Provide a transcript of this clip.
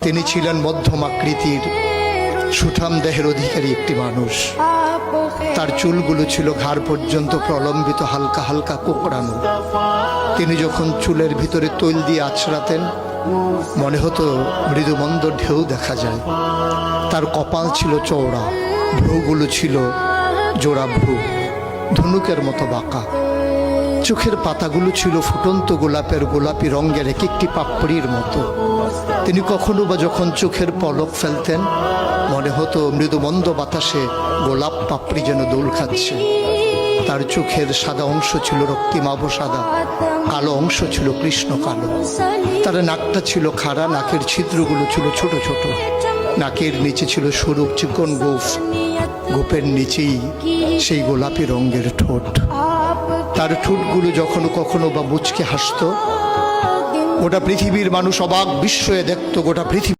তিনি ছিলেন মধ্যম আকৃতির সুঠাম দেহের অধিকারী একটি মানুষ। তার চুলগুলো ছিল ঘাড় পর্যন্ত প্রলম্বিত, হালকা হালকা কোঁকড়ানো। তিনি যখন চুলের ভিতরে তৈল দিয়ে আছড়াতেন মনে হতো মৃদুমন্দ ঢেউ দেখা যায়। তার কপাল ছিল চওড়া, ভ্রুগুলো ছিল জোড়া ভ্রু, ধনুকের মতো বাঁকা। চোখের পাতাগুলো ছিল ফুটন্ত গোলাপের গোলাপি রঙের এক একটি পাপড়ির মতো। তিনি কখনো বা যখন চোখের পলক ফেলতেন মনে হতো মৃদুমন্দ বাতাসে গোলাপ পাপড়ি যেন দোল খাচ্ছে। তার চোখের সাদা অংশ ছিল রক্তিমাভ সাদা, কালো অংশ ছিল কৃষ্ণ কালো। তার নাকটা ছিল খাড়া, নাকের ছিদ্রগুলো ছিল ছোট ছোট। নাকের নিচে ছিল সরু চিকন গোঁফ, গোঁফের নিচেই সেই গোলাপি রঙের ঠোঁট। তার ঠোঁটগুলো যখন কখনো বা মুচকে হাসত, গোটা পৃথিবীর মানুষ অবাক বিস্ময়ে দেখত। গোটা পৃথিবী